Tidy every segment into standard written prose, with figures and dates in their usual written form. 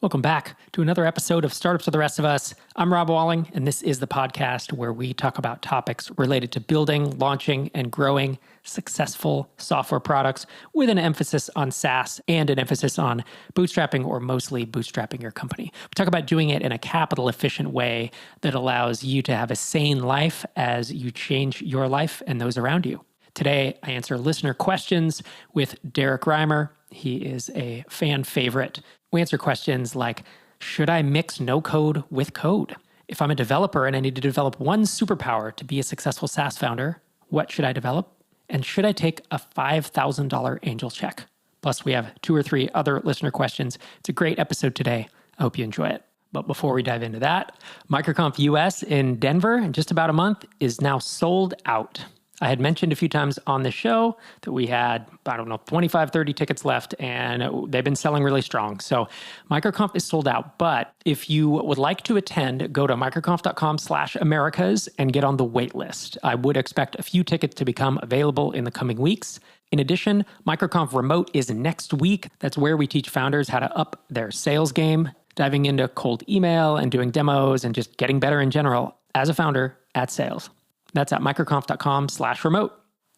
Welcome back to another episode of Startups for the Rest of Us. I'm Rob Walling, and this is the podcast where we talk about topics related to building, launching, and growing successful software products with an emphasis on SaaS and an emphasis on bootstrapping or mostly bootstrapping your company. We talk about doing it in a capital efficient way that allows you to have a sane life as you change your life and those around you. Today, I answer listener questions with Derrick Reimer. He is a fan favorite. We answer questions like, should I mix no code with code? If I'm a developer and I need to develop one superpower to be a successful SaaS founder, what should I develop? And should I take a $5,000 angel check? Plus, we have 2 or 3 other listener questions. It's a great episode today. I hope you enjoy it. But before we dive into that, MicroConf US in Denver in just about a month is now sold out. I had mentioned a few times on the show that we had, 25, 30 tickets left, and they've been selling really strong. So MicroConf is sold out. But if you would like to attend, go to microconf.com/Americas and get on the wait list. I would expect a few tickets to become available in the coming weeks. In addition, MicroConf Remote is next week. That's where we teach founders how to up their sales game, diving into cold email and doing demos and just getting better in general as a founder at sales. That's at microconf.com/remote.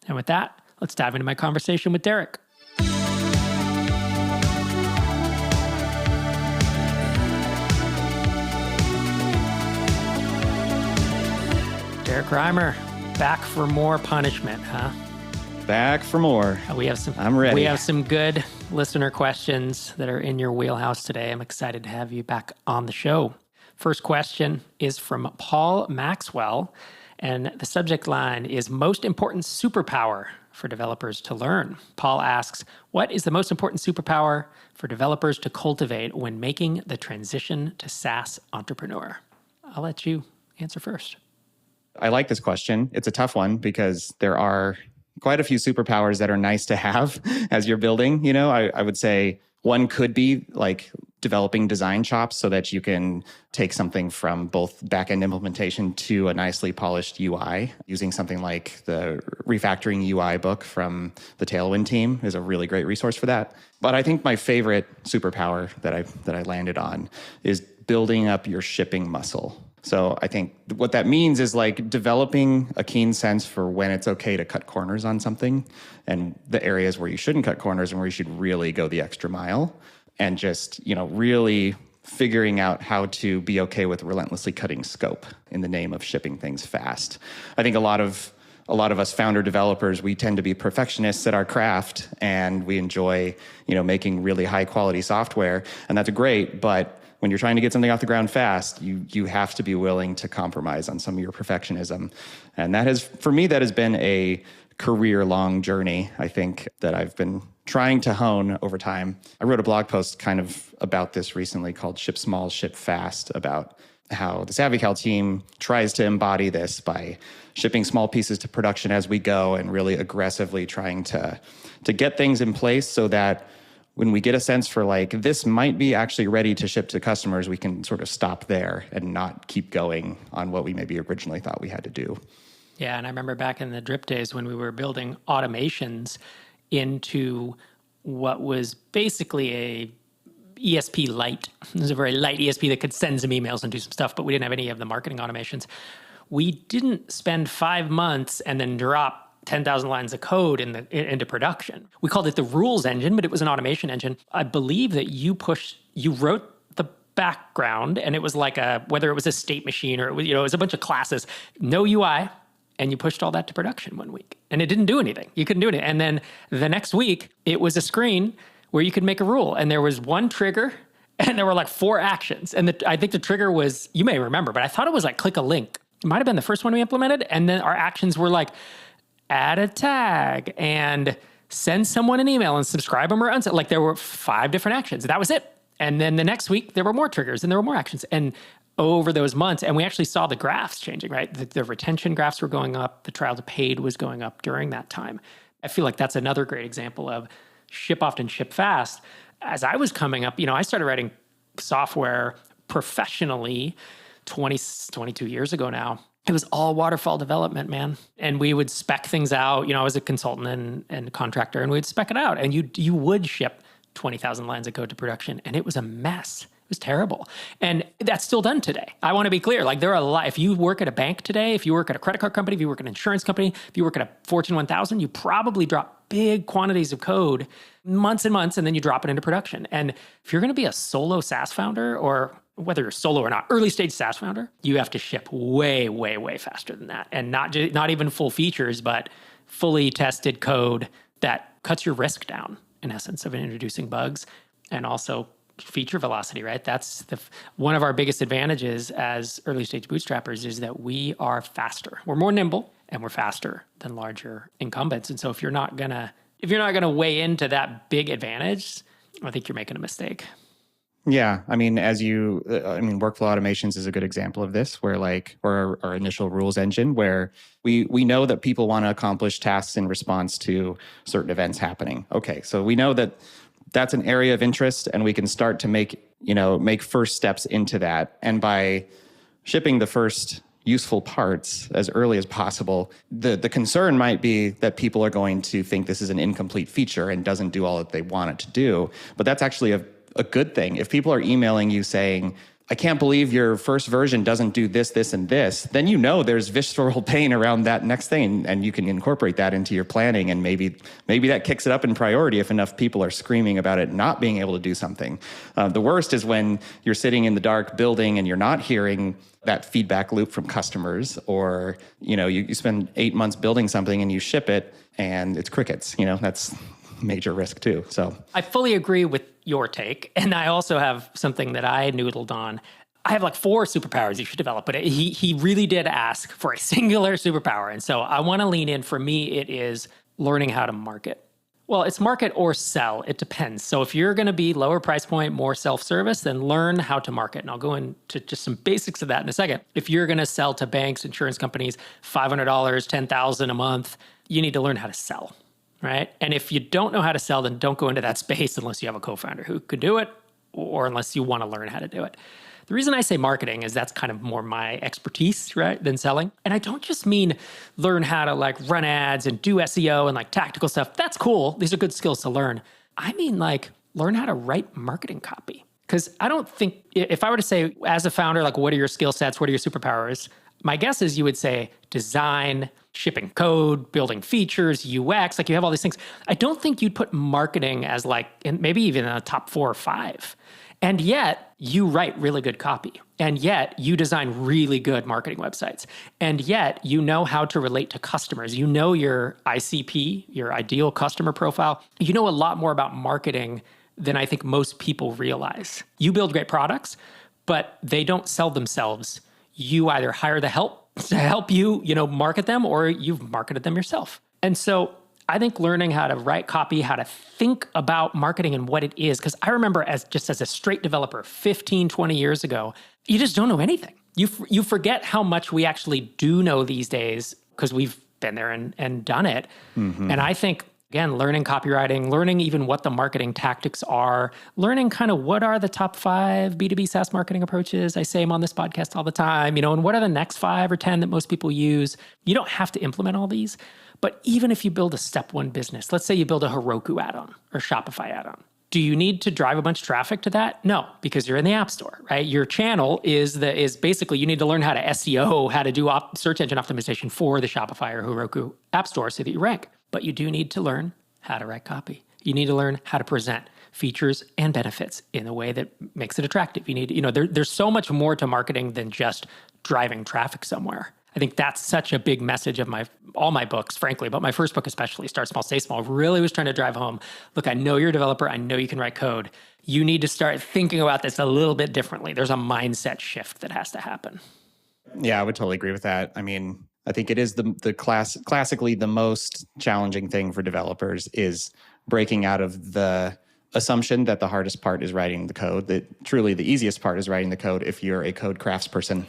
And with that, let's dive into my conversation with Derrick. Derrick Reimer, back for more punishment, huh? Back for more. I'm ready. We have some good listener questions that are in your wheelhouse today. I'm excited to have you back on the show. First question is from Paul Maxwell. And the subject line is most important superpower for developers to learn. Paul asks, what is the most important superpower for developers to cultivate when making the transition to SaaS entrepreneur? I'll let you answer first. I like this question. It's a tough one because there are quite a few superpowers that are nice to have as you're building. I would say one could be like developing design chops so that you can take something from both back-end implementation to a nicely polished UI. Using something like the refactoring UI book from the Tailwind team is a really great resource for that. But I think my favorite superpower that I landed on is building up your shipping muscle. So I think what that means is like developing a keen sense for when it's okay to cut corners on something and the areas where you shouldn't cut corners and where you should really go the extra mile. And just, really figuring out how to be okay with relentlessly cutting scope in the name of shipping things fast. I think a lot of us founder developers, we tend to be perfectionists at our craft and we enjoy, making really high quality software. And that's great, but when you're trying to get something off the ground fast, you have to be willing to compromise on some of your perfectionism. And that has been a career-long journey, I think, that I've been trying to hone over time. I wrote a blog post kind of about this recently called Ship Small, Ship Fast, about how the SavvyCal team tries to embody this by shipping small pieces to production as we go and really aggressively trying to get things in place so that when we get a sense for like, this might be actually ready to ship to customers, we can sort of stop there and not keep going on what we maybe originally thought we had to do. Yeah, and I remember back in the drip days when we were building automations into what was basically a ESP light. It was a very light ESP that could send some emails and do some stuff, but we didn't have any of the marketing automations. We didn't spend 5 months and then drop 10,000 lines of code into production. We called it the rules engine, but it was an automation engine. I believe that you wrote the background, and it was like whether it was a state machine or it was a bunch of classes, no UI. And you pushed all that to production one week. And it didn't do anything. You couldn't do anything. And then the next week, it was a screen where you could make a rule. And there was one trigger, and there were like 4 actions. And I think the trigger was, you may remember, but I thought it was like click a link. It might have been the first one we implemented. And then our actions were like add a tag and send someone an email and subscribe them or unsubscribe. Like there were 5 different actions. That was it. And then the next week, there were more triggers and there were more actions. And over those months, and we actually saw the graphs changing, right? The retention graphs were going up. The trial to paid was going up during that time. I feel like that's another great example of ship often, ship fast. As I was coming up, I started writing software professionally 22 years ago now. It was all waterfall development, man. And we would spec things out. I was a consultant and contractor, and we'd spec it out. And you would ship 20,000 lines of code to production, and it was a mess. It was terrible. And that's still done today. I want to be clear. Like, there are a lot. If you work at a bank today, if you work at a credit card company, if you work at an insurance company, if you work at a Fortune 1000, you probably drop big quantities of code months and months, and then you drop it into production. And if you're going to be a solo SaaS founder, or whether you're solo or not, early stage SaaS founder, you have to ship way, way, way faster than that. And not even full features, but fully tested code that cuts your risk down, in essence, of introducing bugs, and also feature velocity, right? That's one of our biggest advantages as early stage bootstrappers, is that we are faster. We're more nimble and we're faster than larger incumbents. And so if you're not gonna weigh into that big advantage, I think you're making a mistake. Yeah. I mean, workflow automations is a good example of this, where our initial rules engine, where we know that people want to accomplish tasks in response to certain events happening. Okay. So we know that that's an area of interest, and we can start to make first steps into that. And by shipping the first useful parts as early as possible, the concern might be that people are going to think this is an incomplete feature and doesn't do all that they want it to do. But that's actually a good thing. If people are emailing you saying, I can't believe your first version doesn't do this, this, and this, then there's visceral pain around that next thing, and you can incorporate that into your planning, and maybe that kicks it up in priority if enough people are screaming about it not being able to do something. The worst is when you're sitting in the dark building and you're not hearing that feedback loop from customers, or you spend 8 months building something and you ship it and it's crickets. That's major risk too. So I fully agree with your take. And I also have something that I noodled on. I have like 4 superpowers you should develop, but he really did ask for a singular superpower. And so I want to lean in. For me, it is learning how to market. Well, it's market or sell. It depends. So if you're going to be lower price point, more self-service, then learn how to market. And I'll go into just some basics of that in a second. If you're going to sell to banks, insurance companies, $500, $10,000 a month, you need to learn how to sell. Right? And if you don't know how to sell, then don't go into that space unless you have a co-founder who could do it, or unless you want to learn how to do it. The reason I say marketing is that's kind of more my expertise, right, than selling. And I don't just mean learn how to run ads and do SEO and tactical stuff. That's cool. These are good skills to learn. I mean learn how to write marketing copy. Because I don't think, if I were to say as a founder, what are your skill sets? What are your superpowers? My guess is you would say design, shipping code, building features, UX, you have all these things. I don't think you'd put marketing as and maybe even in the top 4 or 5. And yet you write really good copy. And yet you design really good marketing websites. And yet you know how to relate to customers. You know your ICP, your ideal customer profile. You know a lot more about marketing than I think most people realize. You build great products, but they don't sell themselves. You either hire the help to help you, market them, or you've marketed them yourself. And so I think learning how to write copy, how to think about marketing and what it is, because I remember as a straight developer 15, 20 years ago, you just don't know anything. You forget how much we actually do know these days because we've been there and done it. Mm-hmm. And I think, again, learning copywriting, learning even what the marketing tactics are, learning kind of what are the top 5 B2B SaaS marketing approaches. I say them on this podcast all the time, and what are the next 5 or 10 that most people use. You don't have to implement all these, but even if you build a step 1 business, let's say you build a Heroku add-on or Shopify add-on. Do you need to drive a bunch of traffic to that? No, because you're in the App Store, right? Your channel is basically you need to learn how to SEO, how to do search engine optimization for the Shopify or Heroku App Store so that you rank. But you do need to learn how to write copy. You need to learn how to present features and benefits in a way that makes it attractive. You need, there's so much more to marketing than just driving traffic somewhere. I think that's such a big message of all my books, frankly, but my first book especially, Start Small, Stay Small, really was trying to drive home, look, I know you're a developer. I know you can write code. You need to start thinking about this a little bit differently. There's a mindset shift that has to happen. Yeah, I would totally agree with that. I mean, I think it is classically the most challenging thing for developers is breaking out of the assumption that the hardest part is writing the code, that truly the easiest part is writing the code if you're a code craftsperson,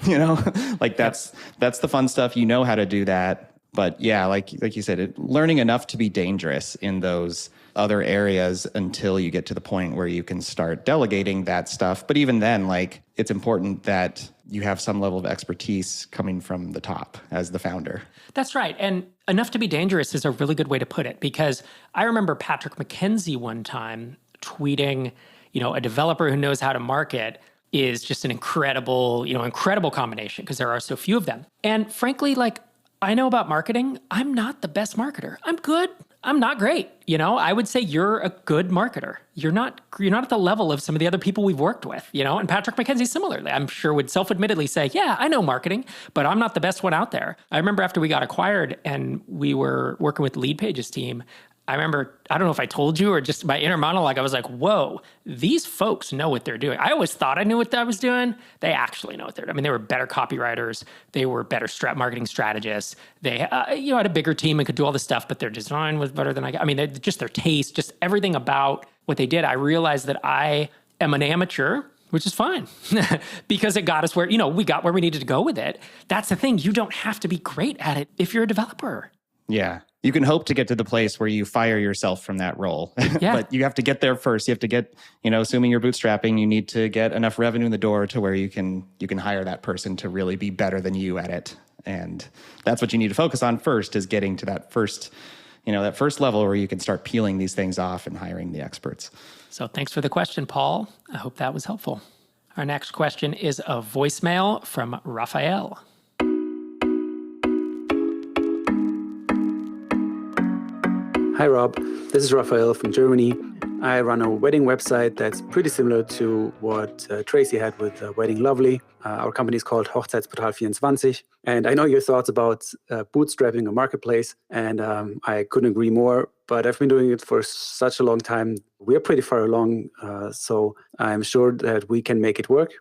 that's the fun stuff. You know how to do that. But yeah, like you said, learning enough to be dangerous in those other areas until you get to the point where you can start delegating that stuff. But even then, it's important that you have some level of expertise coming from the top as the founder. That's right. And enough to be dangerous is a really good way to put it, because I remember Patrick McKenzie one time tweeting, a developer who knows how to market is just an incredible combination because there are so few of them. And frankly, like, I know about marketing. I'm not the best marketer. I'm good. I'm not great. I would say you're a good marketer. You're not at the level of some of the other people we've worked with, and Patrick McKenzie similarly, I'm sure would self-admittedly say, yeah, I know marketing, but I'm not the best one out there. I remember after we got acquired and we were working with Lead Page's team, I remember, I don't know if I told you or just my inner monologue, I was like, whoa, these folks know what they're doing. I always thought I knew what I was doing. They actually know what they're doing. I mean, they were better copywriters. They were better marketing strategists. They had a bigger team and could do all this stuff, but their design was better than just their taste, just everything about what they did. I realized that I am an amateur, which is fine because it got us where, we got where we needed to go with it. That's the thing. You don't have to be great at it if you're a developer. Yeah. You can hope to get to the place where you fire yourself from that role. Yeah. But you have to get there first. You have to get, assuming you're bootstrapping, you need to get enough revenue in the door to where you can hire that person to really be better than you at it. And that's what you need to focus on first, is getting to that first level where you can start peeling these things off and hiring the experts. So thanks for the question, Paul. I hope that was helpful. Our next question is a voicemail from Raphael. Hi, Rob. This is Raphael from Germany. I run a wedding website that's pretty similar to what Tracy had with Wedding Lovely. Our company is called Hochzeitsportal24. And I know your thoughts about bootstrapping a marketplace, and I couldn't agree more. But I've been doing it for such a long time. We're pretty far along, so I'm sure that we can make it work.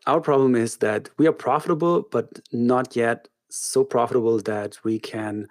Our problem is that we are profitable, but not yet so profitable that we can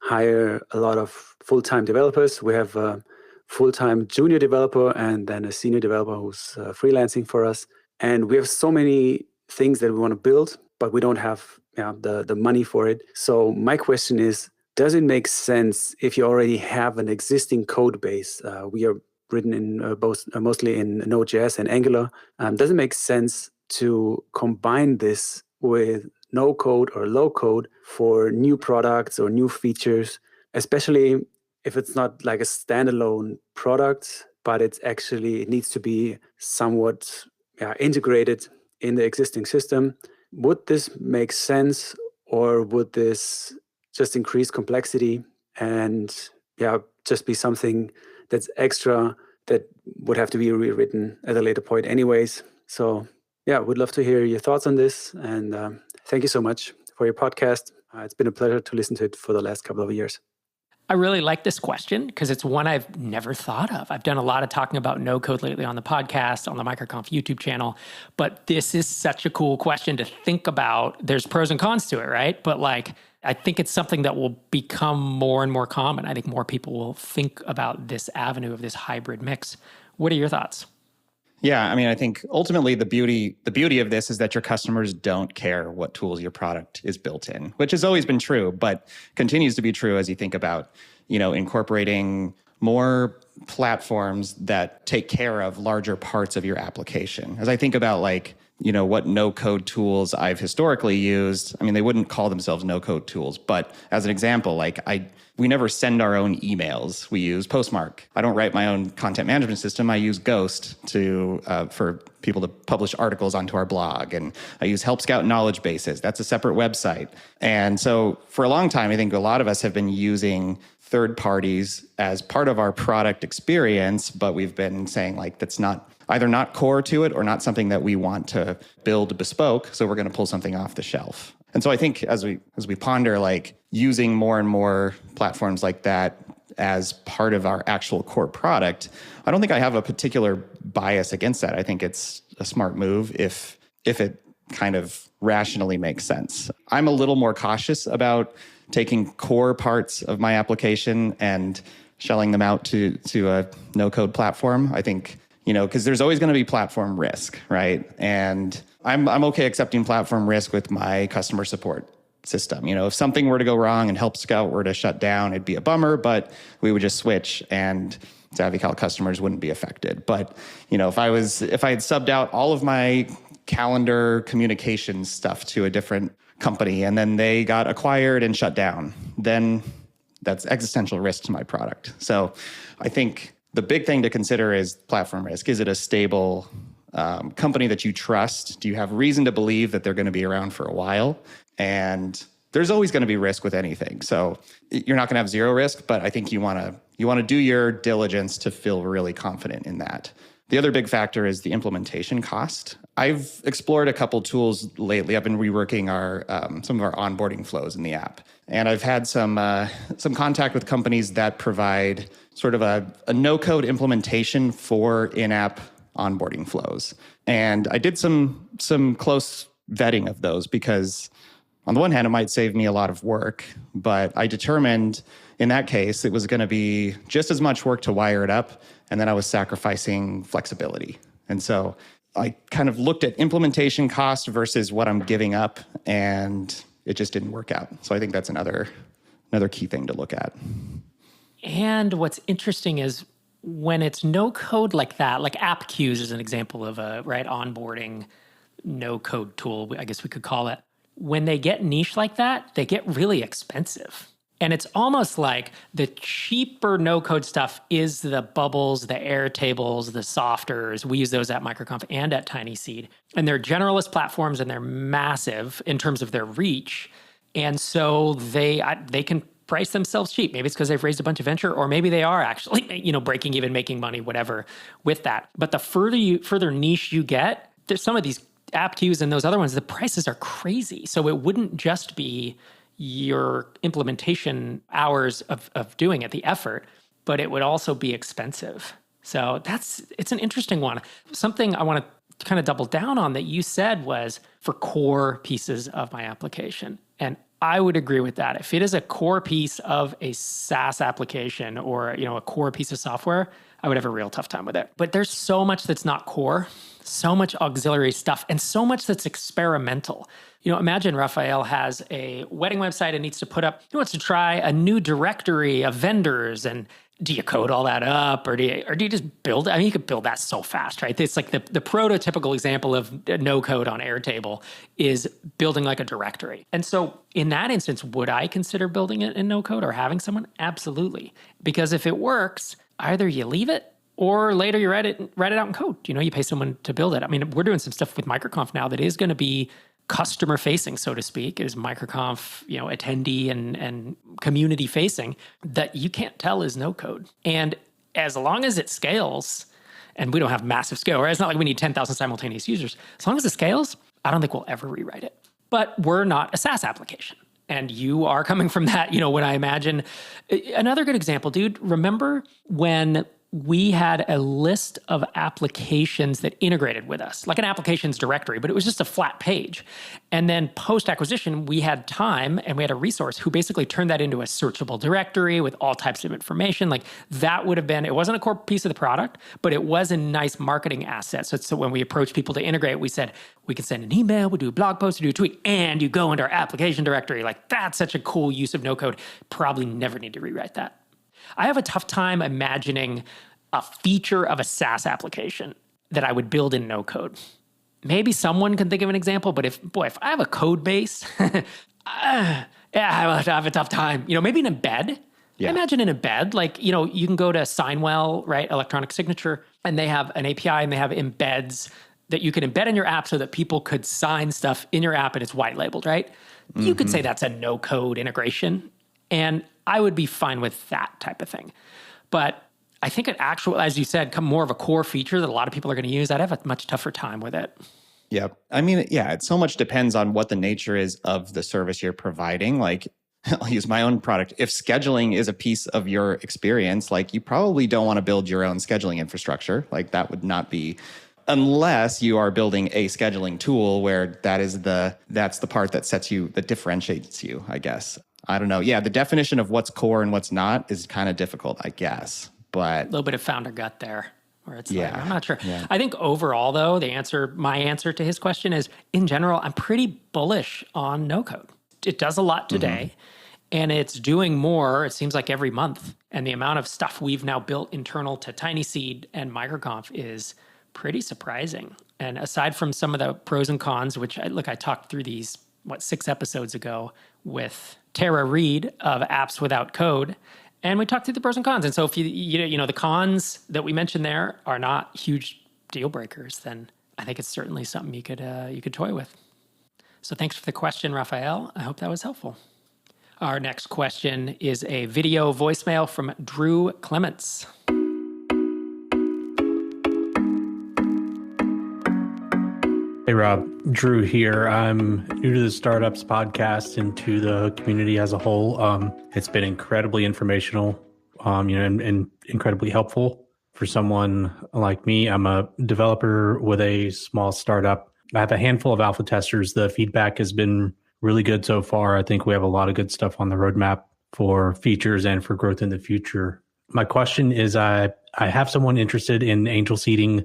hire a lot of full-time developers. We have a full-time junior developer and then a senior developer who's freelancing for us. And we have so many things that we want to build, but we don't have the money for it. So my question is, does it make sense if you already have an existing code base? We are written in mostly in Node.js and Angular. Does it make sense to combine this with no code or low code for new products or new features, especially if it's not like a standalone product, but it needs to be somewhat integrated in the existing system? Would this make sense, or would this just increase complexity and just be something that's extra that would have to be rewritten at a later point anyways? So would love to hear your thoughts on this. And thank you so much for your podcast. It's been a pleasure to listen to it for the last couple of years. I really like this question because it's one I've never thought of. I've done a lot of talking about no code lately on the podcast, on the MicroConf YouTube channel, but this is such a cool question to think about. There's pros and cons to it, right? But I think it's something that will become more and more common. I think more people will think about this avenue of this hybrid mix. What are your thoughts? Yeah, I think ultimately the beauty of this is that your customers don't care what tools your product is built in, which has always been true, but continues to be true as you think about, incorporating more platforms that take care of larger parts of your application. As I think about what no-code tools I've historically used, they wouldn't call themselves no-code tools, but as an example, we never send our own emails. We use Postmark. I don't write my own content management system. I use Ghost for people to publish articles onto our blog. And I use Help Scout knowledge bases. That's a separate website. And so for a long time, I think a lot of us have been using third parties as part of our product experience, but we've been saying that's either not core to it or not something that we want to build bespoke. So we're going to pull something off the shelf. And so I think as we ponder using more and more platforms like that as part of our actual core product, I don't think I have a particular bias against that. I think it's a smart move if it kind of rationally makes sense. I'm a little more cautious about taking core parts of my application and shelling them out to a no-code platform. I think, because there's always going to be platform risk, right? And I'm okay accepting platform risk with my customer support system. If something were to go wrong and Help Scout were to shut down, it'd be a bummer, but we would just switch and SavvyCal customers wouldn't be affected. But, if I had subbed out all of my calendar communications stuff to a different company and then they got acquired and shut down, then that's existential risk to my product. So I think The big thing to consider is platform risk. Is it a stable company that you trust? Do you have reason to believe that they're going to be around for a while? And there's always going to be risk with anything. So you're not going to have zero risk, but I think you want to do your diligence to feel really confident in that. The other big factor is the implementation cost. I've explored a couple tools lately. I've been reworking some of our onboarding flows in the app. And I've had some contact with companies that provide sort of a no-code implementation for in-app onboarding flows. And I did some close vetting of those because on the one hand, it might save me a lot of work, but I determined in that case, it was going to be just as much work to wire it up, and then I was sacrificing flexibility. And so I kind of looked at implementation cost versus what I'm giving up, and it just didn't work out. So I think that's another key thing to look at. And what's interesting is when it's no code like that, like app queues is an example of a onboarding no code tool, I guess we could call it. When they get niche like that, they get really expensive. And it's almost like the cheaper no-code stuff is the Bubbles, the Airtables, the Softers. We use those at MicroConf and at TinySeed. And they're generalist platforms and they're massive in terms of their reach. And so they can price themselves cheap. Maybe it's because they've raised a bunch of venture, or maybe they are actually, breaking even, making money, whatever, with that. But the further niche you get, there's some of these app queues and those other ones, the prices are crazy. So it wouldn't just be your implementation hours of doing it, the effort, but it would also be expensive. So it's an interesting one. Something I want to kind of double down on that you said was for core pieces of my application. And I would agree with that. If it is a core piece of a SaaS application or, a core piece of software, I would have a real tough time with it. But there's so much that's not core, so much auxiliary stuff, and so much that's experimental. Imagine Raphael has a wedding website and needs to put up, he wants to try a new directory of vendors. And do you code all that up or do you just build it? I mean, you could build that so fast, right? It's like the prototypical example of no code on Airtable is building like a directory. And so in that instance, would I consider building it in no code or having someone? Absolutely. Because if it works, either you leave it or later you write it out in code. You pay someone to build it. I mean, we're doing some stuff with MicroConf now that is going to be customer facing, so to speak. It is MicroConf, attendee and community facing that you can't tell is no code. And as long as it scales, and we don't have massive scale, right? It's not like we need 10,000 simultaneous users. As long as it scales, I don't think we'll ever rewrite it. But we're not a SaaS application. And you are coming from that, when I imagine another good example, dude, remember when we had a list of applications that integrated with us, like an applications directory, but it was just a flat page. And then post-acquisition, we had time and we had a resource who basically turned that into a searchable directory with all types of information. Like that would have been, it wasn't a core piece of the product, but it was a nice marketing asset. So when we approached people to integrate, we said, we can send an email, we'll do a blog post, we'll do a tweet, and you go into our application directory. Like that's such a cool use of no code. Probably never need to rewrite that. I have a tough time imagining a feature of a SaaS application that I would build in no code. Maybe someone can think of an example, but if I have a code base, I have a tough time. Maybe an embed. Yeah. Imagine an embed, like, you can go to Signwell, right? Electronic signature, and they have an API and they have embeds that you can embed in your app so that people could sign stuff in your app and it's white labeled, right? Mm-hmm. You could say that's a no code integration. And I would be fine with that type of thing. But I think it as you said, more of a core feature that a lot of people are going to use. I'd have a much tougher time with it. Yep. I mean, yeah, it so much depends on what the nature is of the service you're providing. Like, I'll use my own product. If scheduling is a piece of your experience, like you probably don't want to build your own scheduling infrastructure. Like that would not be, unless you are building a scheduling tool where that's the part that differentiates you, I guess. I don't know. Yeah, the definition of what's core and what's not is kind of difficult, I guess. But a little bit of founder gut there, where it's like, I'm not sure. Yeah. I think overall, though, my answer to his question is, in general, I'm pretty bullish on no code. It does a lot today, and it's doing more, it seems like, every month. And the amount of stuff we've now built internal to TinySeed and MicroConf is pretty surprising. And aside from some of the pros and cons, which I talked through these, 6 episodes ago with Tara Reid of Apps Without Code, And we talked through the pros and cons. And so if the cons that we mentioned there are not huge deal breakers, then I think it's certainly something you could toy with. So thanks for the question, Raphael. I hope that was helpful. Our next question is a video voicemail from Drew Clements. Hey, Rob. Drew here. I'm new to the Startups podcast and to the community as a whole. It's been incredibly informational, and incredibly helpful for someone like me. I'm a developer with a small startup. I have a handful of alpha testers. The feedback has been really good so far. I think we have a lot of good stuff on the roadmap for features and for growth in the future. My question is, I have someone interested in angel seeding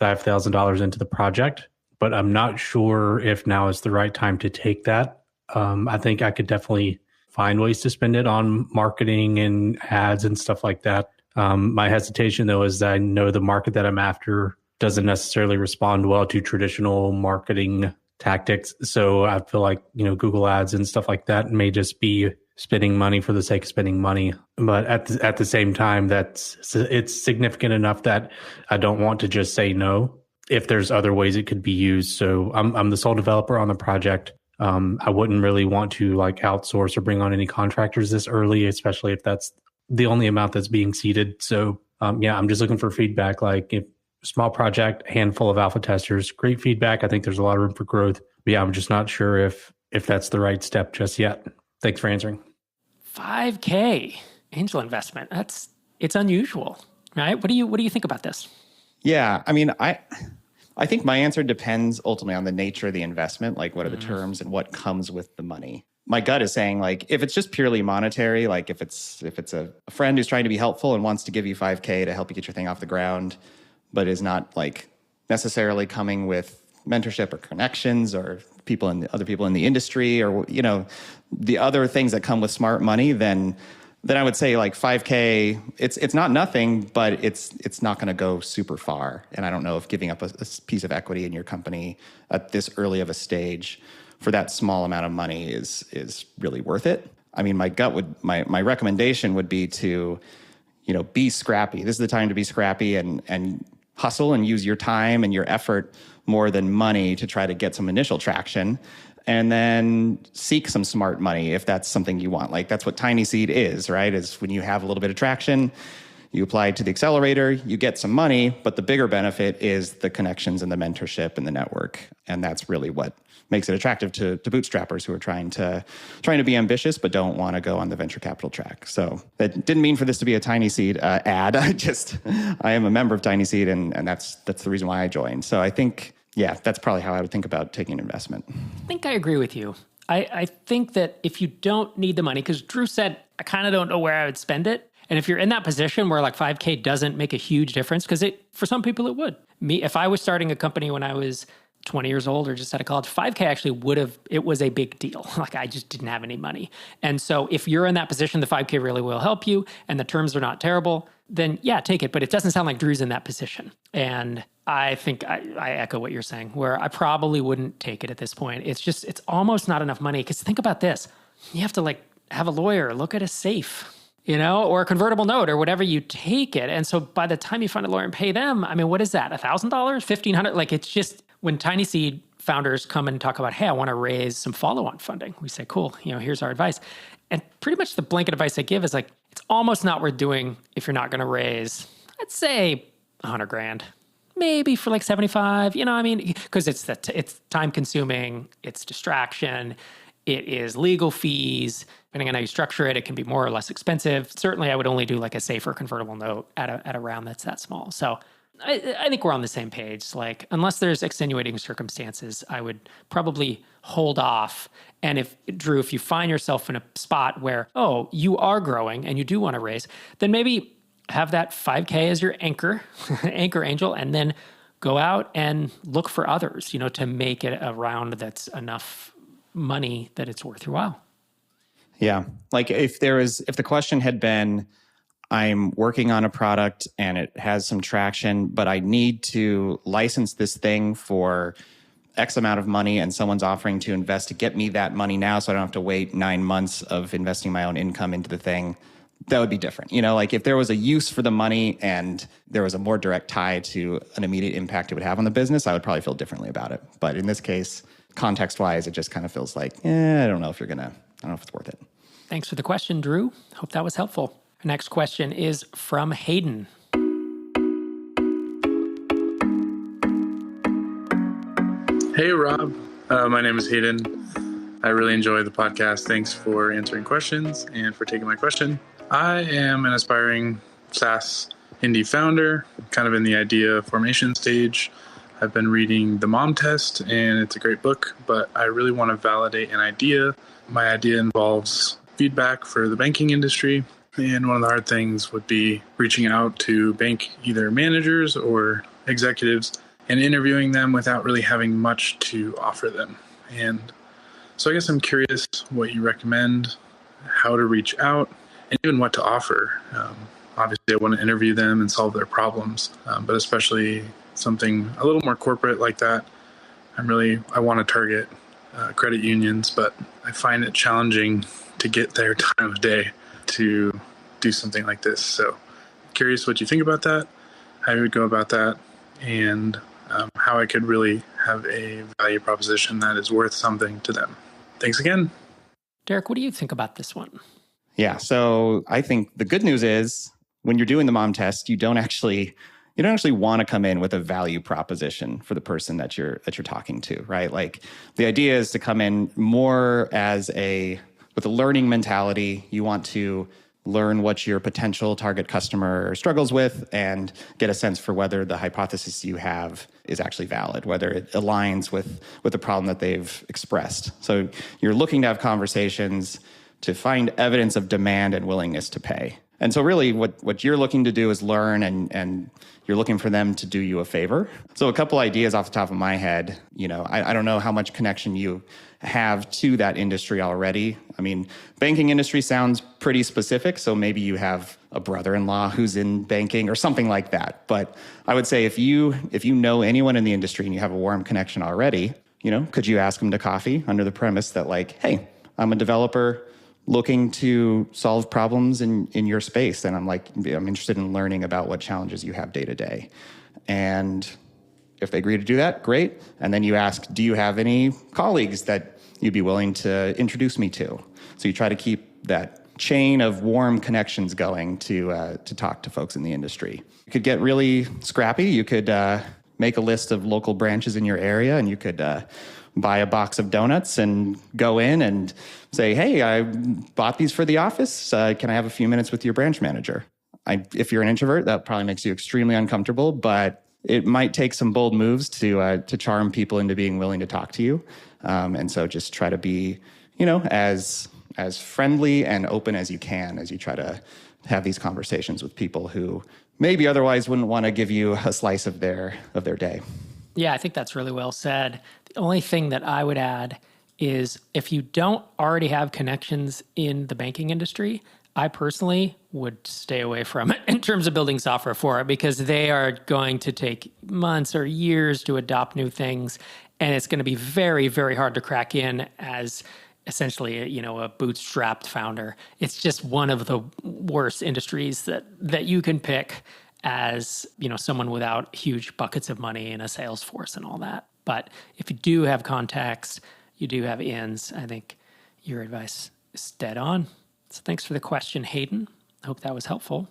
$5,000 into the project, but I'm not sure if now is the right time to take that. I think I could definitely find ways to spend it on marketing and ads and stuff like that. My hesitation, though, is that I know the market that I'm after doesn't necessarily respond well to traditional marketing tactics. So I feel like, Google ads and stuff like that may just be spending money for the sake of spending money. But at the same time, it's significant enough that I don't want to just say no if there's other ways it could be used. So I'm the sole developer on the project. I wouldn't really want to outsource or bring on any contractors this early, especially if that's the only amount that's being seeded. So I'm just looking for feedback. If small project, handful of alpha testers, great feedback. I think there's a lot of room for growth. But I'm just not sure if that's the right step just yet. Thanks for answering. $5,000 angel investment. It's unusual, right? What do you think about this? Yeah, I think my answer depends ultimately on the nature of the investment, what are the terms and what comes with the money. My gut is saying if it's just purely monetary, if it's a friend who's trying to be helpful and wants to give you $5,000 to help you get your thing off the ground, but is not necessarily coming with mentorship or connections or other people in the industry or the other things that come with smart money, then I would say $5,000, it's not nothing, but it's not going to go super far. And I don't know if giving up a piece of equity in your company at this early of a stage for that small amount of money is really worth it. My recommendation would be to, be scrappy. This is the time to be scrappy and hustle and use your time and your effort more than money to try to get some initial traction. And then seek some smart money if that's something you want. That's what Tiny Seed is, right? Is when you have a little bit of traction, you apply to the accelerator, you get some money, but the bigger benefit is the connections and the mentorship and the network. And that's really what makes it attractive to bootstrappers who are trying to be ambitious but don't want to go on the venture capital track. So that didn't mean for this to be a Tiny Seed ad. I am a member of Tiny Seed, and that's the reason why I joined. So I think, yeah, that's probably how I would think about taking an investment. I think I agree with you. I think that if you don't need the money, because Drew said, I kind of don't know where I would spend it. And if you're in that position where $5,000 doesn't make a huge difference, because for some people it would. If I was starting a company when I was 20 years old or just out of college, $5,000 actually it was a big deal. I just didn't have any money. And so if you're in that position, the $5,000 really will help you and the terms are not terrible, then yeah, take it. But it doesn't sound like Drew's in that position. And I think I echo what you're saying, where I probably wouldn't take it at this point. It's almost not enough money. Because think about this. You have to have a lawyer look at a safe, or a convertible note or whatever, you take it. And so by the time you find a lawyer and pay them, what is that? $1,000, $1,500? It's just, when Tiny Seed founders come and talk about, hey, I want to raise some follow-on funding, we say, cool, here's our advice. And pretty much the blanket advice I give is it's almost not worth doing if you're not going to raise, I'd say $100,000, maybe for 75, because it's time consuming, it's distraction, it is legal fees. Depending on how you structure it, it can be more or less expensive. Certainly, I would only do a safer convertible note at a round that's that small. So I think we're on the same page. Unless there's extenuating circumstances, I would probably hold off. And if you find yourself in a spot where, you are growing and you do want to raise, then maybe have that $5,000 as your anchor angel, and then go out and look for others, to make it a round that's enough money that it's worth your while. Yeah. If the question had been, I'm working on a product and it has some traction, but I need to license this thing for X amount of money and someone's offering to invest to get me that money now so I don't have to wait 9 months of investing my own income into the thing, that would be different. Like if there was a use for the money and there was a more direct tie to an immediate impact it would have on the business, I would probably feel differently about it. But in this case, context-wise, it just kind of feels like, I don't know if it's worth it. Thanks for the question, Drew. Hope that was helpful. Our next question is from Hayden. Hey, Rob. My name is Hayden. I really enjoy the podcast. Thanks for answering questions and for taking my question. I am an aspiring SaaS indie founder, kind of in the idea formation stage. I've been reading The Mom Test, and it's a great book, but I really want to validate an idea. My idea involves feedback for the banking industry, and one of the hard things would be reaching out to bank either managers or executives and interviewing them without really having much to offer them. And so I guess I'm curious what you recommend, how to reach out, and even what to offer. Obviously, I want to interview them and solve their problems, but especially something a little more corporate like that. I want to target credit unions, but I find it challenging to get their time of day to do something like this. So curious what you think about that, how you would go about that, and how I could really have a value proposition that is worth something to them. Thanks again. Derrick, what do you think about this one? Yeah. So I think the good news is when you're doing the mom test, you don't actually want to come in with a value proposition for the person that you're talking to, right? Like the idea is to come in more with a learning mentality. You want to learn what your potential target customer struggles with and get a sense for whether the hypothesis you have is actually valid, whether it aligns with the problem that they've expressed. So you're looking to have conversations to find evidence of demand and willingness to pay. And so really what you're looking to do is learn and you're looking for them to do you a favor. So a couple ideas off the top of my head, I don't know how much connection you have to that industry already. I mean, banking industry sounds pretty specific, so maybe you have a brother-in-law who's in banking or something like that. But I would say if you know anyone in the industry and you have a warm connection already, could you ask them to coffee under the premise that like, hey, I'm a developer looking to solve problems in your space. And I'm interested in learning about what challenges you have day to day. And if they agree to do that, great. And then you ask, do you have any colleagues that you'd be willing to introduce me to? So you try to keep that chain of warm connections going to talk to folks in the industry. You could get really scrappy. You could make a list of local branches in your area, and you could buy a box of donuts and go in and say, hey, I bought these for the office. Can I have a few minutes with your branch manager? If you're an introvert, that probably makes you extremely uncomfortable, but it might take some bold moves to charm people into being willing to talk to you. And so just try to be, as friendly and open as you can as you try to have these conversations with people who maybe otherwise wouldn't want to give you a slice of their day. Yeah, I think that's really well said. The only thing that I would add is if you don't already have connections in the banking industry, I personally would stay away from it in terms of building software for it, because they are going to take months or years to adopt new things. And it's going to be very, very hard to crack in as essentially, a bootstrapped founder. It's just one of the worst industries that you can pick as, someone without huge buckets of money and a sales force and all that. But if you do have contacts, you do have ins, I think your advice is dead on. So thanks for the question, Hayden. I hope that was helpful.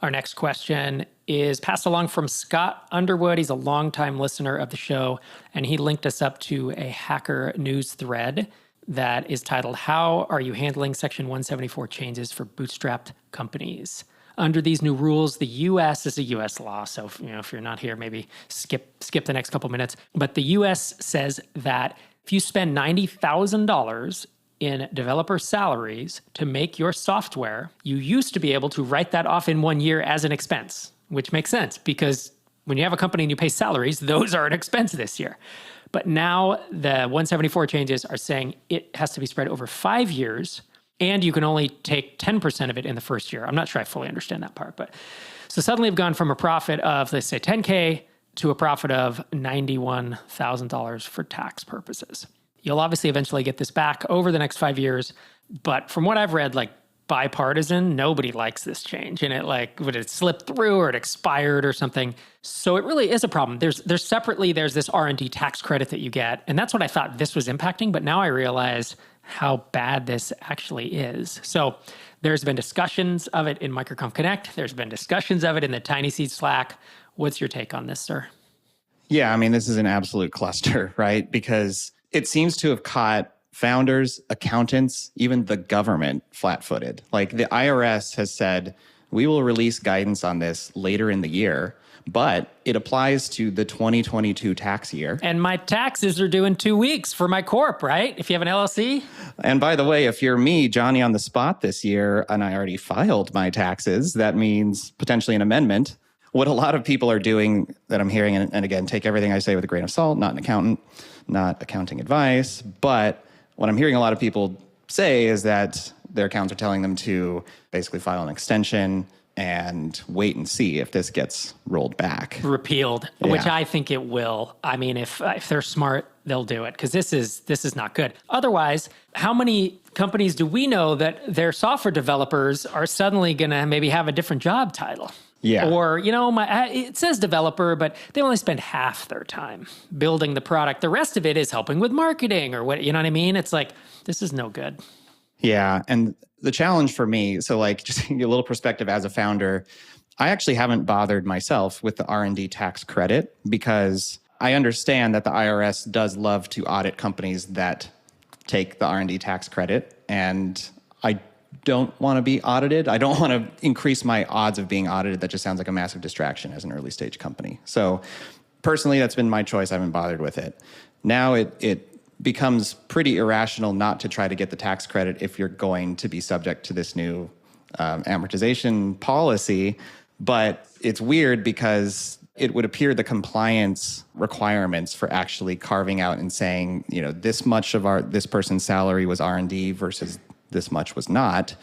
Our next question is passed along from Scott Underwood. He's a longtime listener of the show, and he linked us up to a Hacker News thread that is titled, How Are You Handling Section 174 Changes for Bootstrapped Companies? Under these new rules, the U.S. is a U.S. law. So, if you're not here, maybe skip the next couple minutes. But the U.S. says that if you spend $90,000 in developer salaries to make your software, you used to be able to write that off in 1 year as an expense, which makes sense because when you have a company and you pay salaries, those are an expense this year. But now the 174 changes are saying it has to be spread over 5 years, and you can only take 10% of it in the first year. I'm not sure I fully understand that part. But so suddenly we've gone from a profit of, let's say, $10K to a profit of $91,000 for tax purposes. You'll obviously eventually get this back over the next 5 years. But from what I've read, bipartisan. Nobody likes this change. And would it slip through or it expired or something? So it really is a problem. There's this R&D tax credit that you get. And that's what I thought this was impacting. But now I realize how bad this actually is. So there's been discussions of it in MicroConf Connect. There's been discussions of it in the Tiny Seed Slack. What's your take on this, sir? Yeah, I mean, this is an absolute cluster, right? Because it seems to have caught founders, accountants, even the government flat-footed. Like the IRS has said, we will release guidance on this later in the year, but it applies to the 2022 tax year. And my taxes are due in 2 weeks for my corp, right? If you have an LLC. And by the way, if you're me, Johnny on the spot this year, and I already filed my taxes, that means potentially an amendment. What a lot of people are doing that I'm hearing, and again, take everything I say with a grain of salt, not an accountant, not accounting advice, but what I'm hearing a lot of people say is that their accountants are telling them to basically file an extension and wait and see if this gets rolled back. Repealed, Yeah. which I think it will. I mean, if they're smart, they'll do it because this is not good. Otherwise, how many companies do we know that their software developers are suddenly going to maybe have a different job title? Yeah. Or, it says developer, but they only spend half their time building the product. The rest of it is helping with marketing or what, you know what I mean? It's like, this is no good. Yeah. And the challenge for me, so like just to give you a little perspective as a founder, I actually haven't bothered myself with the R&D tax credit because I understand that the IRS does love to audit companies that take the R&D tax credit. And I don't want to be audited. I don't want to increase my odds of being audited. That just sounds like a massive distraction as an early stage company. So personally, that's been my choice. I haven't bothered with it. Now it becomes pretty irrational not to try to get the tax credit if you're going to be subject to this new amortization policy. But it's weird because it would appear the compliance requirements for actually carving out and saying, this much of this person's salary was R&D versus this much was not.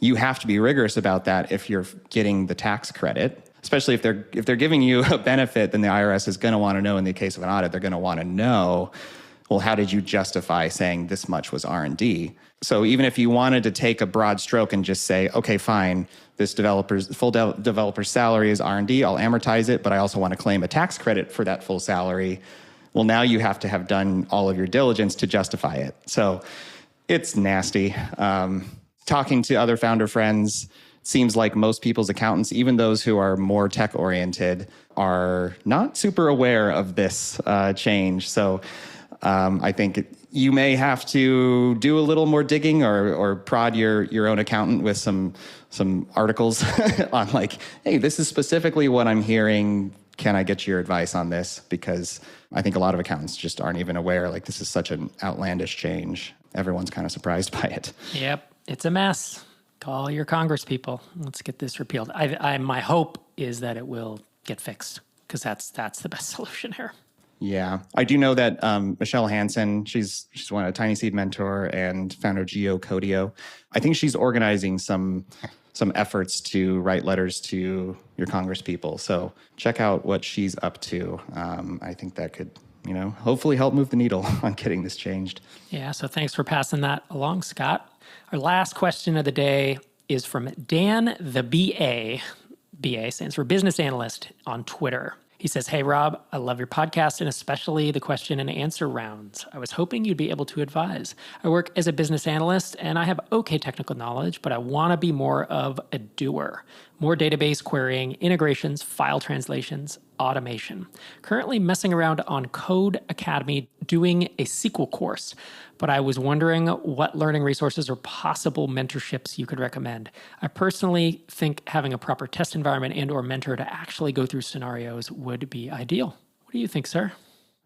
You have to be rigorous about that if you're getting the tax credit, especially if they're giving you a benefit, then the IRS is going to want to know in the case of an audit, they're going to want to know, well, how did you justify saying this much was R&D? So even if you wanted to take a broad stroke and just say, okay, fine, this developer's salary is R&D, I'll amortize it, but I also want to claim a tax credit for that full salary. Well, now you have to have done all of your diligence to justify it. So it's nasty. Talking to other founder friends, seems like most people's accountants, even those who are more tech-oriented, are not super aware of this change. So I think you may have to do a little more digging or prod your own accountant with some articles on like, hey, this is specifically what I'm hearing. Can I get your advice on this? Because I think a lot of accountants just aren't even aware, like this is such an outlandish change. Everyone's kind of surprised by it. Yep, it's a mess. Call your Congress people. Let's get this repealed. My hope is that it will get fixed because that's the best solution here. Yeah, I do know that Michelle Hansen, she's one of Tiny Seed mentor and founder of GeoCodio. I think she's organizing some efforts to write letters to your Congress people. So check out what she's up to. I think that could, hopefully help move the needle on getting this changed. Yeah, so thanks for passing that along, Scott. Our last question of the day is from Dan the BA. BA stands for Business Analyst on Twitter. He says, hey, Rob, I love your podcast and especially the question and answer rounds. I was hoping you'd be able to advise. I work as a business analyst and I have okay technical knowledge, but I want to be more of a doer. More database querying, integrations, file translations, automation. Currently messing around on Code Academy doing a SQL course, but I was wondering what learning resources or possible mentorships you could recommend. I personally think having a proper test environment and or mentor to actually go through scenarios would be ideal. What do you think, sir?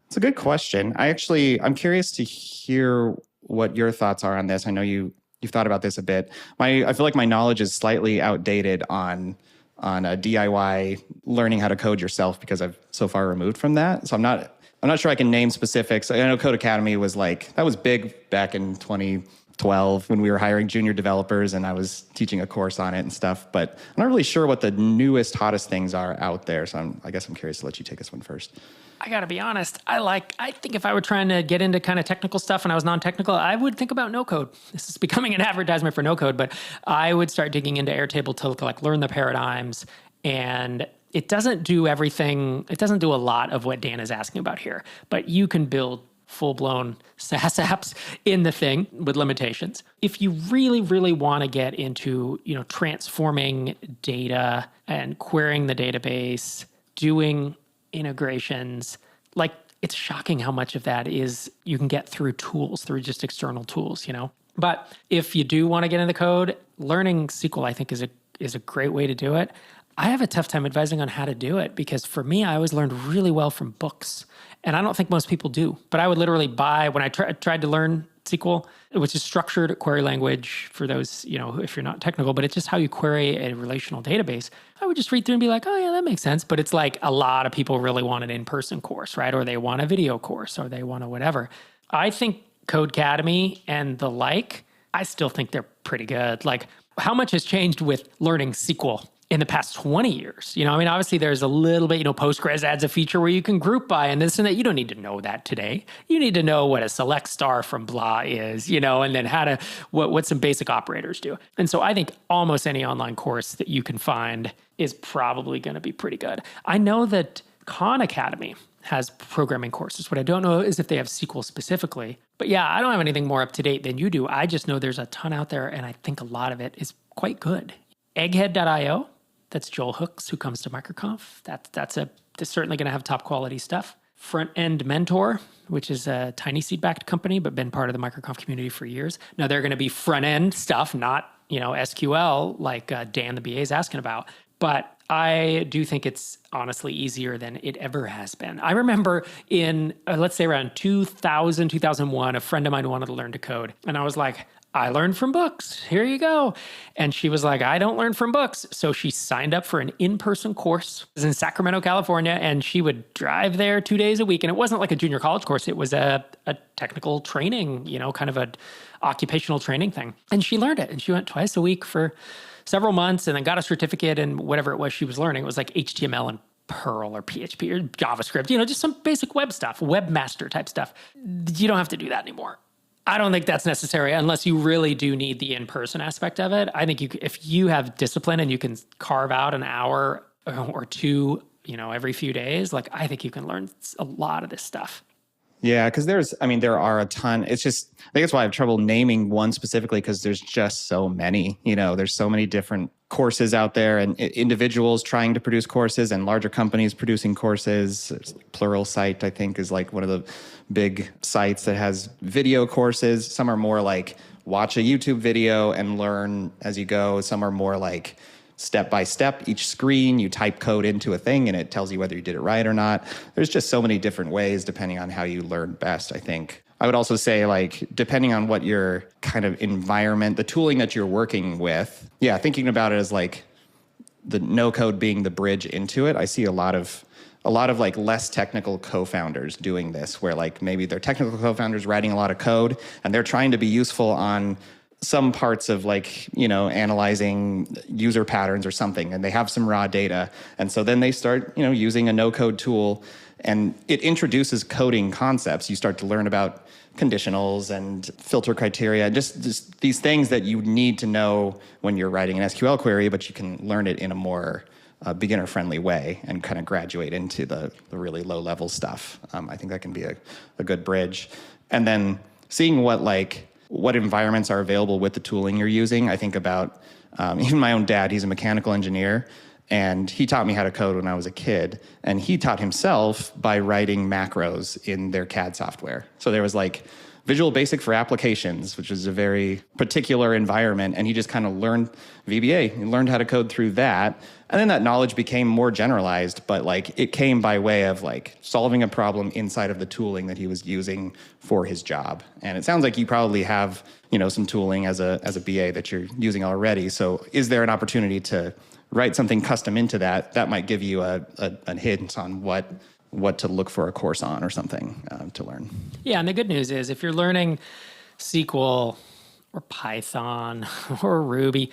It's a good question. I'm curious to hear what your thoughts are on this. I know you've thought about this a bit. I feel like my knowledge is slightly outdated on a DIY learning how to code yourself because I've so far removed from that. So I'm not sure I can name specifics. I know Code Academy was that was big back in 2013, 12 when we were hiring junior developers and I was teaching a course on it and stuff. But I'm not really sure what the newest, hottest things are out there. So I guess I'm curious to let you take this one first. I got to be honest. I think if I were trying to get into kind of technical stuff and I was non-technical, I would think about no code. This is becoming an advertisement for no code, but I would start digging into Airtable to like learn the paradigms. And it doesn't do everything. It doesn't do a lot of what Dan is asking about here, but you can build full-blown SaaS apps in the thing with limitations. If you really, really want to get into, transforming data and querying the database, doing integrations, like it's shocking how much of that is you can get through tools, through just external tools, But if you do want to get into code, learning SQL, I think, is a great way to do it. I have a tough time advising on how to do it because for me, I always learned really well from books. And I don't think most people do. But I would literally buy, when I tried to learn SQL, which is structured query language for those, if you're not technical, but it's just how you query a relational database. I would just read through and be like, oh yeah, that makes sense. But it's like a lot of people really want an in-person course, right? Or they want a video course or they want a whatever. I think Codecademy and the like, I still think they're pretty good. Like how much has changed with learning SQL in the past 20 years? Obviously there's a little bit, Postgres adds a feature where you can group by and this and that. You don't need to know that today. You need to know what a select star from blah is, and then what some basic operators do. And so I think almost any online course that you can find is probably going to be pretty good. I know that Khan Academy has programming courses. What I don't know is if they have SQL specifically. But yeah, I don't have anything more up to date than you do. I just know there's a ton out there and I think a lot of it is quite good. Egghead.io. That's Joel Hooks, who comes to MicroConf. That's certainly going to have top quality stuff. Front End Mentor, which is a tiny seed-backed company, but been part of the MicroConf community for years. Now they're going to be front end stuff, not SQL like Dan the BA is asking about. But I do think it's honestly easier than it ever has been. I remember in, let's say around 2000, 2001, a friend of mine wanted to learn to code. And I was like, I learned from books. Here you go. And she was like, I don't learn from books. So she signed up for an in-person course. It was in Sacramento, California, and she would drive there 2 days a week. And it wasn't like a junior college course. It was a technical training, kind of a occupational training thing. And she learned it. And she went twice a week for several months and then got a certificate in whatever it was she was learning. It was like HTML and Perl or PHP or JavaScript, just some basic web stuff, webmaster type stuff. You don't have to do that anymore. I don't think that's necessary unless you really do need the in-person aspect of it. I think if you have discipline and you can carve out an hour or two, every few days, like I think you can learn a lot of this stuff. Yeah, because there are a ton. It's just, I think that's why I have trouble naming one specifically because there's just so many, there's so many different courses out there and individuals trying to produce courses and larger companies producing courses. Pluralsight, I think, is like one of the big sites that has video courses. Some are more like watch a YouTube video and learn as you go. Some are more like step by step, each screen, you type code into a thing and it tells you whether you did it right or not. There's just so many different ways depending on how you learn best, I think. I would also say, like, depending on what your kind of environment, the tooling that you're working with, thinking about it as like the no code being the bridge into it. I see a lot of like less technical co-founders doing this where like maybe they're technical co-founders writing a lot of code and they're trying to be useful on some parts of like, analyzing user patterns or something, and they have some raw data. And so then they start, using a no-code tool, and it introduces coding concepts. You start to learn about conditionals and filter criteria, just these things that you need to know when you're writing an SQL query, but you can learn it in a more beginner-friendly way and kind of graduate into the really low-level stuff. I think that can be a good bridge. And then seeing what environments are available with the tooling you're using. I think about even my own dad, he's a mechanical engineer, and he taught me how to code when I was a kid. And he taught himself by writing macros in their CAD software. So there was like Visual Basic for applications, which is a very particular environment. And he just kind of learned VBA. He learned how to code through that. And then that knowledge became more generalized, but like it came by way of like solving a problem inside of the tooling that he was using for his job. And it sounds like you probably have, some tooling as a BA that you're using already. So is there an opportunity to write something custom into that? That might give you a hint on what to look for a course on or something to learn. Yeah, and the good news is if you're learning SQL or Python or Ruby.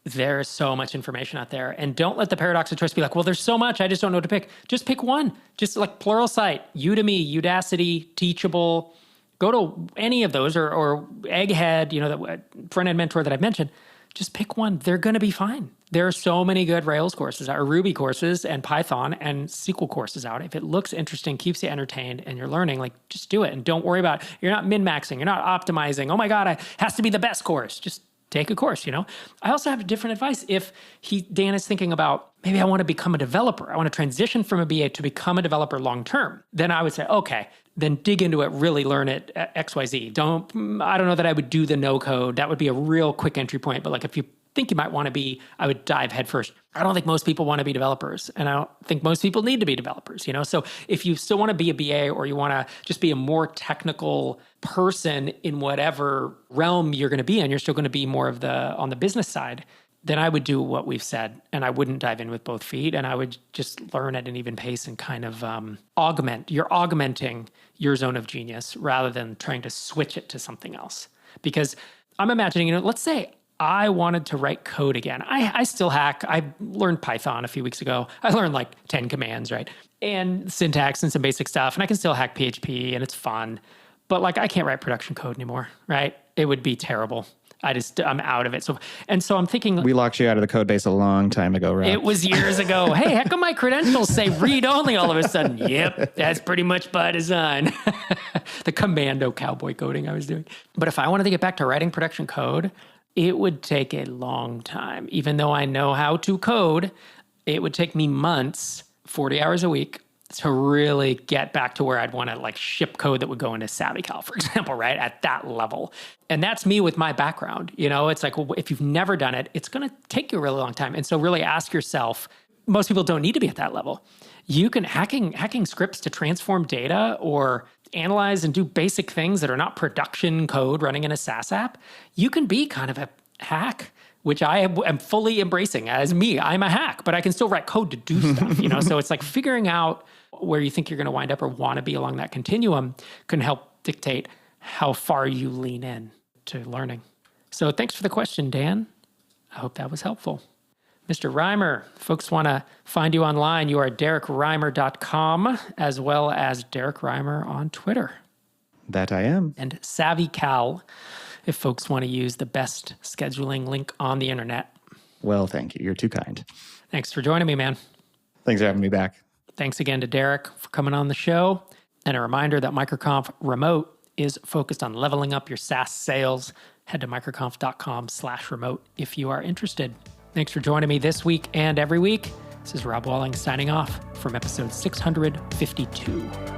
There's so much information out there. And don't let the paradox of choice be like, well, there's so much, I just don't know what to pick. Just pick one. Just like Pluralsight, Udemy, Udacity, Teachable. Go to any of those or Egghead, that front-end mentor that I've mentioned. Just pick one. They're going to be fine. There are so many good Rails courses, or Ruby courses, and Python and SQL courses out. If it looks interesting, keeps you entertained, and you're learning, just do it. And don't worry about it. You're not min-maxing. You're not optimizing. Oh my God, it has to be the best course. Just take a course, I also have different advice. If Dan is thinking about, maybe I want to become a developer. I want to transition from a BA to become a developer long-term. Then I would say, okay, then dig into it, really learn it, XYZ. I don't know that I would do the no code. That would be a real quick entry point. But if you think you might want to be, I would dive headfirst. I don't think most people want to be developers, and I don't think most people need to be developers, So if you still want to be a BA, or you want to just be a more technical person in whatever realm you're going to be in, you're still going to be more of on the business side, then I would do what we've said, and I wouldn't dive in with both feet, and I would just learn at an even pace and kind of augment. You're augmenting your zone of genius rather than trying to switch it to something else. Because I'm imagining, let's say I wanted to write code again. I still hack. I learned Python a few weeks ago. I learned 10 commands, right? And syntax and some basic stuff, and I can still hack PHP, and it's fun. But I can't write production code anymore, right? It would be terrible. I'm out of it. So I'm thinking, we locked you out of the code base a long time ago, right? It was years ago. Hey, how come my credentials say read only all of a sudden? Yep, that's pretty much by design. The commando cowboy coding I was doing. But if I wanted to get back to writing production code, it would take a long time. Even though I know how to code, it would take me months, 40 hours a week, to really get back to where I'd want to ship code that would go into SavvyCal, for example, right? At that level. And that's me with my background. It's if you've never done it, it's going to take you a really long time. And so really ask yourself, most people don't need to be at that level. You can hacking scripts to transform data or analyze and do basic things that are not production code running in a SaaS app. You can be kind of a hack, which I am fully embracing as me. I'm a hack, but I can still write code to do stuff, So it's figuring out where you think you're going to wind up or want to be along that continuum can help dictate how far you lean in to learning. So thanks for the question, Dan. I hope that was helpful. Mr. Reimer, folks want to find you online. You are DerrickReimer.com, as well as Derrick Reimer on Twitter. That I am. And SavvyCal, if folks want to use the best scheduling link on the internet. Well, thank you. You're too kind. Thanks for joining me, man. Thanks for having me back. Thanks again to Derrick for coming on the show. And a reminder that MicroConf Remote is focused on leveling up your SaaS sales. Head to microconf.com/remote if you are interested. Thanks for joining me this week and every week. This is Rob Walling signing off from episode 652.